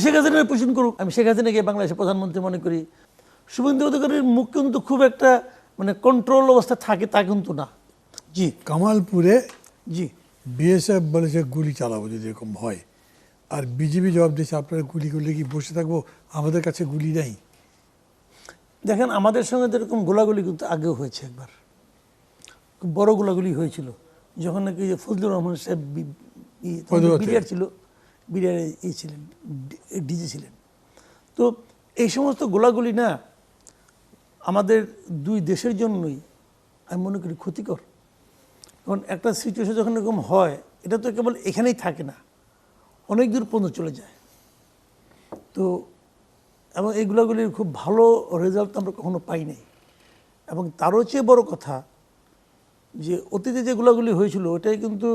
শেখ হাসিনার পোষণ করুক। আমি শেখ হাসিনাকে বাংলাদেশের প্রধানমন্ত্রী মনে করি। শুভেন্দু অধিকারীর মুখ কিন্তু খুব একটা মানে কন্ট্রোল অবস্থা থাকে তা কিন্তু না। জি, কামালপুরে জি, বিএসএফ বলেছে গুলি চালাবো যদি এরকম হয়, আর বিজেপি জবাব দিয়েছে আপনারা গুলি করলে কি বসে থাকবো, আমাদের কাছে গুলি নেই। দেখেন আমাদের সঙ্গে এরকম গোলাগুলি কিন্তু আগেও হয়েছে একবার, খুব বড় গোলাগুলি হয়েছিল যখন নাকি ফজলুর রহমান সাহেব বিডিআর ছিল, বিডিআর ছিলেন, ডিজি ছিলেন। তো এই সমস্ত গোলাগুলি না আমাদের দুই দেশের জন্যই আমি মনে করি ক্ষতিকর। কারণ একটা সিচুয়েশন যখন এরকম হয় এটা তো কেবল এখানেই থাকে না, অনেক দূর পর্যন্ত চলে যায়। তো এবং এই গোলাগুলির খুব ভালো রেজাল্ট আমরা কখনো পাই নাই। এবং তারও চেয়ে বড় কথা যে অতীতে যে গোলাগুলি হয়েছিল ওটাই কিন্তু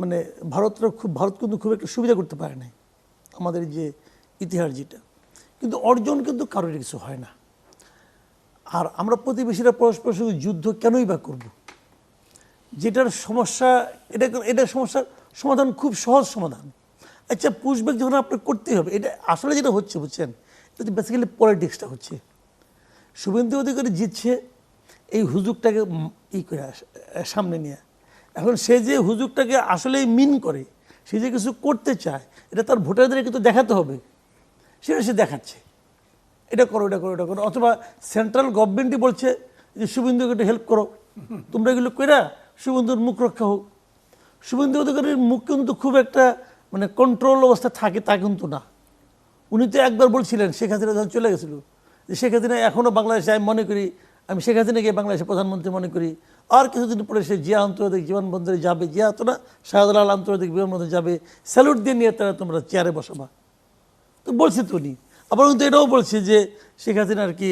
মানে ভারত কিন্তু খুব একটা সুবিধা করতে পারে নাই আমাদের যে ইতিহাস যেটা, কিন্তু অর্জন কিন্তু কারোর কিছু হয় না। আর আমরা প্রতিবেশীরা পরস্পর সঙ্গে যুদ্ধ কেনই বা করব, যেটার সমস্যা এটা সমস্যার সমাধান খুব সহজ সমাধান। আচ্ছা পুশব্যাক যখন আপনার করতেই হবে, এটা আসলে যেটা হচ্ছে বুঝছেন, এটা বেসিক্যালি পলিটিক্সটা হচ্ছে। শুভেন্দু অধিকারী জিতছে এই হুজুগটাকে করে সামনে নিয়ে। এখন সে যে হুজুগটাকে আসলেই মিন করে, সে যে কিছু করতে চায়, এটা তার ভোটারদের কিন্তু দেখাতে হবে, সেটা সে দেখাচ্ছে। এটা করো, এটা করো, এটা করো। অথবা সেন্ট্রাল গভর্নমেন্টই বলছে যে শুভেন্দুকে একটু হেল্প করো, তোমরা এগুলো কইরা শুভেন্দুর মুখ রক্ষা হোক। শুভেন্দু অধিকারীর মুখ কিন্তু খুব একটা মানে কন্ট্রোল অবস্থা থাকে তা কিন্তু না। উনি তো একবার বলছিলেন শেখ হাসিনা যখন চলে গেছিল যে শেখ হাসিনা এখনও বাংলাদেশে আমি মনে করি, আমি শেখ হাসিনাকে বাংলাদেশের প্রধানমন্ত্রী মনে করি। আর কিছুদিন পরে সে জিয়া আন্তর্জাতিক বিমানবন্দরে যাবে, জিয়া তো না শাহজালাল আন্তর্জাতিক বিমানবন্দরে যাবে, স্যালুট দিয়ে নিয়ে তারা তোমরা চেয়ারে বসাবা। তো বলছে তো উনি আবার কিন্তু এটাও বলছে যে শেখ হাসিনার কি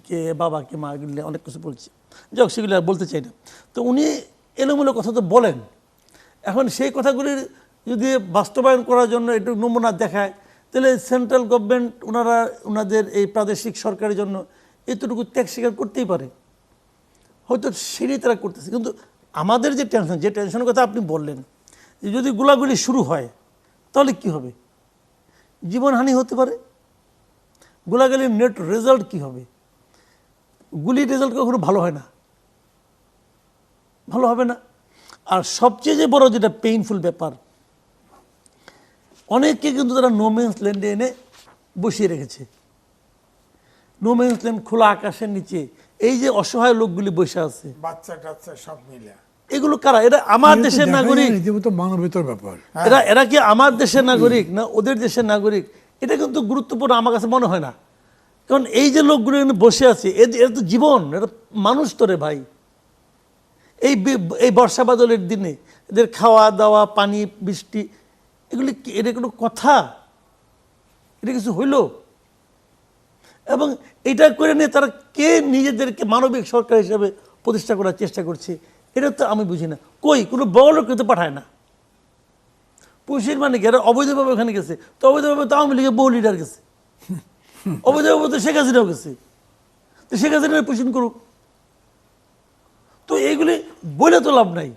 কে বাবা কে মা এগুলো অনেক কিছু বলছে, যাক সেগুলো আর বলতে চাই না। তো উনি এলোমেলো কথা তো বলেন। এখন সেই কথাগুলির যদি বাস্তবায়ন করার জন্য একটু নমুনা দেখায়, তাহলে সেন্ট্রাল গভর্নমেন্ট ওনাদের এই প্রাদেশিক সরকারের জন্য এতটুকু ত্যাগ স্বীকার করতেই পারে, হয়তো সেটাই তারা করতেছে। কিন্তু আমাদের যে টেনশনের কথা আপনি বললেন, যে যদি গোলাগুলি শুরু হয় তাহলে কি হবে, জীবনহানি হতে পারে। গোলাগুলির নেট রেজাল্ট কি হবে? গুলির রেজাল্ট কখনো ভালো হয় না, ভালো হবে না। আর সবচেয়ে যে বড় যেটা পেইনফুল ব্যাপার, অনেককে কিন্তু তারা নো ম্যানস ল্যান্ডে এনে বসিয়ে রেখেছে। নো ম্যানস ল্যান্ড, খোলা আকাশের নিচে এই যে অসহায় লোকগুলি বসে আছে, বাচ্চা কাচ্চা সব মিলে, এগুলো কারা? এরা আমার দেশের নাগরিক, মানবেতর ব্যাপার। এরা কি আমার দেশের নাগরিক না ওদের দেশের নাগরিক? এটা কিন্তু গুরুত্বপূর্ণ আমার কাছে মনে হয় না। কারণ এই যে লোকগুলো এখানে বসে আছে এরা তো জীবন, এরা মানুষ তো রে ভাই। এই বর্ষা বাদলের দিনে এদের খাওয়া দাওয়া, পানি, বৃষ্টি, এগুলি এটা কোনো কথা? এটা কিছু হইল? এবং এটা করে নিয়ে তারা কে নিজেদেরকে মানবিক সরকার হিসেবে প্রতিষ্ঠা করার চেষ্টা করছে, এটা তো আমি বুঝি না। কই কোনো বড় লোক কিন্তু পাঠায় না। পুলিশের মানে কি এরা অবৈধভাবে ওখানে গেছে? তো অবৈধভাবে তো আওয়ামী লীগের বহু লিডার গেছে, অবৈধভাবে তো শেখ হাসিনাও গেছে। তো শেখ হাসিনা পোষণ করুক। তো এইগুলি বলে তো লাভ নাই,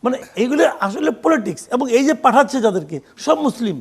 মানে এইগুলি আসলে পলিটিক্স। এবং এই যে পাঠাচ্ছে যাদেরকে, সব মুসলিম।